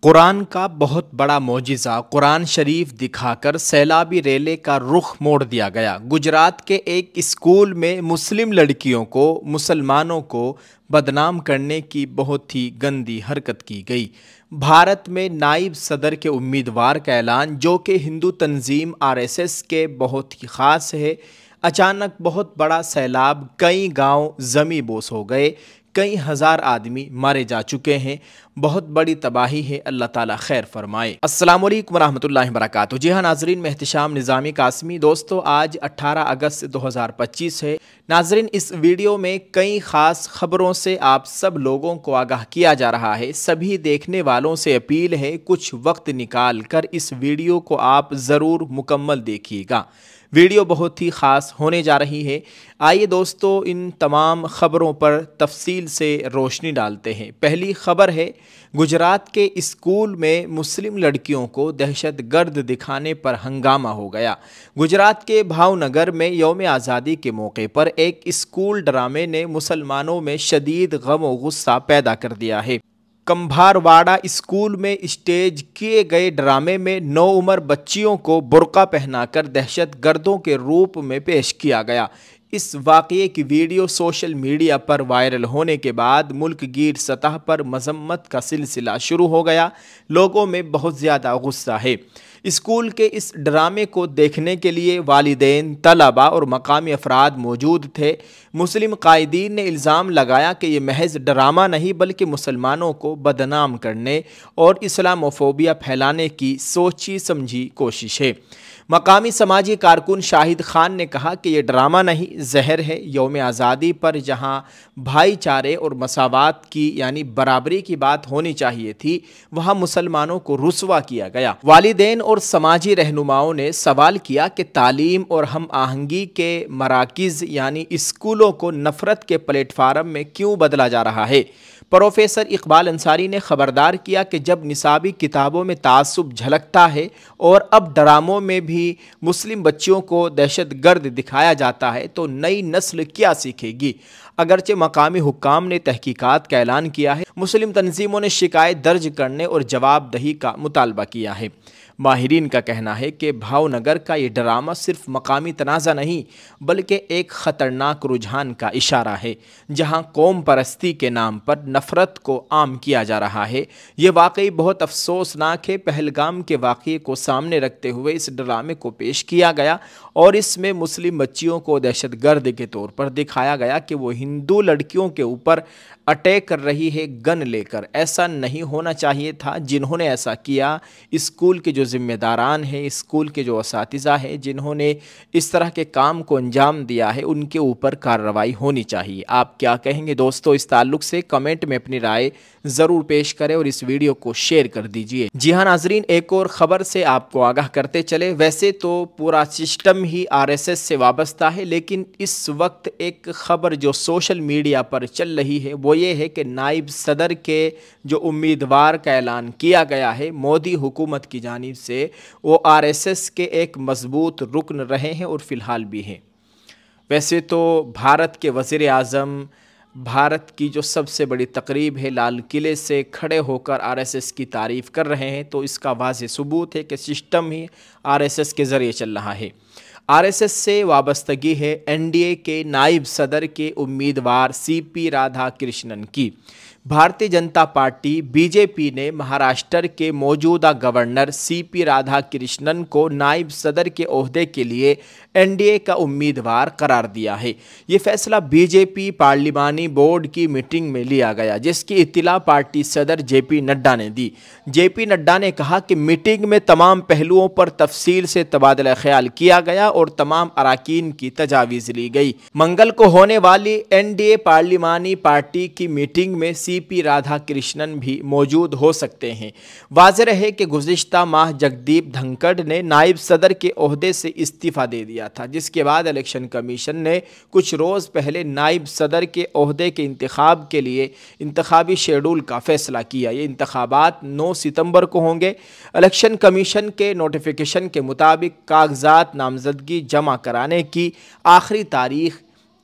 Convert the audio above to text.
قرآن کا بہت بڑا معجزہ قرآن شریف دکھا کر سیلابی ریلے کا رخ موڑ دیا گیا۔ گجرات کے ایک اسکول میں مسلم لڑکیوں کو مسلمانوں کو بدنام کرنے کی بہت ہی گندی حرکت کی گئی۔ بھارت میں نائب صدر کے امیدوار کا اعلان، جو کہ ہندو تنظیم RSS کے بہت ہی خاص ہے۔ اچانک بہت بڑا سیلاب، کئی گاؤں زمیں بوس ہو گئے، کئی ہزار آدمی مارے جا چکے ہیں۔ بہت بڑی تباہی ہے، اللہ تعالیٰ خیر فرمائے۔ السلام علیکم ورحمۃ اللہ وبرکاتہ۔ جی ہاں ناظرین، میں احتشام نظامی قاسمی۔ دوستو، آج 18 اگست 2025 ہے۔ ناظرین، اس ویڈیو میں کئی خاص خبروں سے آپ سب لوگوں کو آگاہ کیا جا رہا ہے۔ سبھی دیکھنے والوں سے اپیل ہے، کچھ وقت نکال کر اس ویڈیو کو آپ ضرور مکمل دیکھیے گا۔ ویڈیو بہت ہی خاص ہونے جا رہی ہے۔ آئیے دوستو، ان تمام خبروں پر تفصیل سے روشنی ڈالتے ہیں۔ پہلی خبر ہے، گجرات کے اسکول میں مسلم لڑکیوں کو دہشت گرد دکھانے پر ہنگامہ ہو گیا۔ گجرات کے بھاؤنگر میں یوم آزادی کے موقع پر ایک اسکول ڈرامے نے مسلمانوں میں شدید غم و غصہ پیدا کر دیا ہے۔ کمبھارواڑہ اسکول میں اسٹیج کیے گئے ڈرامے میں نوعمر بچیوں کو برقع پہنا کر دہشت گردوں کے روپ میں پیش کیا گیا۔ اس واقعے کی ویڈیو سوشل میڈیا پر وائرل ہونے کے بعد ملک گیر سطح پر مذمت کا سلسلہ شروع ہو گیا۔ لوگوں میں بہت زیادہ غصہ ہے۔ اسکول کے اس ڈرامے کو دیکھنے کے لیے والدین، طلباء اور مقامی افراد موجود تھے۔ مسلم قائدین نے الزام لگایا کہ یہ محض ڈرامہ نہیں بلکہ مسلمانوں کو بدنام کرنے اور اسلاموفوبیا پھیلانے کی سوچی سمجھی کوشش ہے۔ مقامی سماجی کارکن شاہد خان نے کہا کہ یہ ڈرامہ نہیں، زہر ہے۔ یوم آزادی پر جہاں بھائی چارے اور مساوات کی یعنی برابری کی بات ہونی چاہیے تھی، وہاں مسلمانوں کو رسوا کیا گیا۔ والدین اور سماجی رہنماؤں نے سوال کیا کہ تعلیم اور ہم آہنگی کے مراکز یعنی اسکولوں کو نفرت کے پلیٹ فارم میں کیوں بدلا جا رہا ہے۔ پروفیسر اقبال انصاری نے خبردار کیا کہ جب نصابی کتابوں میں تعصب جھلکتا ہے اور اب ڈراموں میں بھی مسلم بچیوں کو دہشت گرد دکھایا جاتا ہے تو نئی نسل کیا سیکھے گی۔ اگرچہ مقامی حکام نے تحقیقات کا اعلان کیا ہے، مسلم تنظیموں نے شکایت درج کرنے اور جواب دہی کا مطالبہ کیا ہے۔ ماہرین کا کہنا ہے کہ بھاؤنگر کا یہ ڈرامہ صرف مقامی تنازع نہیں بلکہ ایک خطرناک رجحان کا اشارہ ہے، جہاں قوم پرستی کے نام پر نفرت کو عام کیا جا رہا ہے۔ یہ واقعی بہت افسوسناک ہے۔ پہلگام کے واقعے کو سامنے رکھتے ہوئے اس ڈرامے کو پیش کیا گیا اور اس میں مسلم بچیوں کو دہشت گرد کے طور پر دکھایا گیا کہ وہ ہندو لڑکیوں کے اوپر اٹیک کر رہی ہے گن لے کر۔ ایسا نہیں ہونا چاہیے تھا۔ جنہوں نے ایسا کیا، اسکول کے جو ذمہ داران ہیں، اسکول کے جو اساتذہ ہیں، جنہوں نے اس طرح کے کام کو انجام دیا ہے، ان کے اوپر کارروائی ہونی چاہیے۔ آپ کیا کہیں گے دوستو اس تعلق سے؟ کمنٹ میں اپنی رائے ضرور پیش کریں اور اس ویڈیو کو شیئر کر دیجئے۔ جی ہاں ناظرین، ایک اور خبر سے آپ کو آگاہ کرتے چلے۔ ویسے تو پورا سسٹم ہی RSS سے وابستہ ہے، لیکن اس وقت ایک خبر جو سوشل میڈیا پر چل رہی ہے وہ یہ ہے کہ نائب صدر کے جو امیدوار کا اعلان کیا گیا ہے مودی حکومت کی جانب سے، وہ RSS کے ایک مضبوط رکن رہے ہیں اور فی الحال بھی ہیں۔ ویسے تو بھارت کے وزیر اعظم بھارت کی جو سب سے بڑی تقریب ہے لال قلعے سے کھڑے ہو کر RSS کی تعریف کر رہے ہیں، تو اس کا واضح ثبوت ہے کہ سسٹم ہی RSS کے ذریعے چل رہا ہے۔ RSS سے وابستگی ہے NDA کے نائب صدر کے امیدوار CP رادھا کرشنن کی۔ بھارتیہ جنتا پارٹی BJP نے مہاراشٹر کے موجودہ گورنر CP رادھا کرشنن کو نائب صدر کے عہدے کے لیے NDA کا امیدوار قرار دیا ہے۔ یہ فیصلہ BJP پارلیمانی بورڈ کی میٹنگ میں لیا گیا، جس کی اطلاع پارٹی صدر JP نڈا نے دی۔ JP نڈا نے کہا کہ میٹنگ میں تمام پہلوؤں پر تفصیل سے تبادلہ خیال کیا گیا اور تمام اراکین کی تجاویز لی گئی۔ منگل کو ہونے والی NDA پارلیمانی پارٹی کی میٹنگ میں CP رادھا کرشنن بھی موجود ہو سکتے ہیں۔ واضح ہے کہ گزشتہ ماہ جگدیپ دھنکڑ نے نائب صدر کے عہدے سے استعفیٰ دے دیا تھا، جس کے بعد الیکشن کمیشن نے کچھ روز پہلے نائب صدر کے عہدے کے انتخاب کے لیے انتخابی شیڈول کا فیصلہ کیا۔ یہ انتخابات 9 ستمبر کو ہوں گے۔ الیکشن کمیشن کے نوٹیفیکیشن کے مطابق کاغذات نامزدگی جمع کرانے کی آخری تاریخ